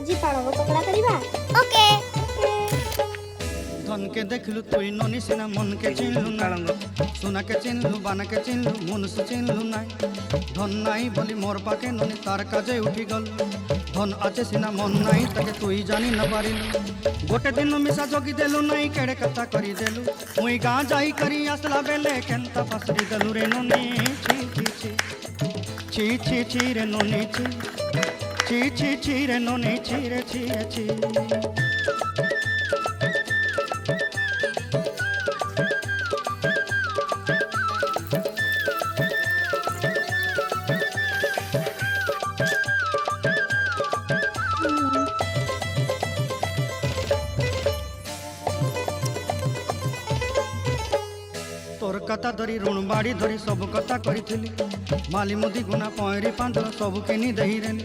আজি পাଳଙ୍ଗ ପକୋଡା କରିବା। ओके धन के देखलु तुई ननी सिना मन के चिन्हलु नालंग सुना के चिन्हलु बाना के चिन्हलु मनुष्य चिन्हलु नाई धन नाई बोली मोर पाके ननी तार काजे उठी गल धन आचे सिना मन नाई ताके तुई जानी न पारिलु गोटे दिन मिसा जोगी देलु नाई केड़े कथा करी देलु मुई गाँ जाई करी आसला बेले केंता फासरी देलु रे ननी छी छी छी छी छी छी रे ननी छी छी छी छी रे ननी छी रे छी रे छी तोर कथा धरी ऋण बाड़ी धरी सब कथा करी माली मुदी गुना पहरी पांदल सब किनी दही रेली।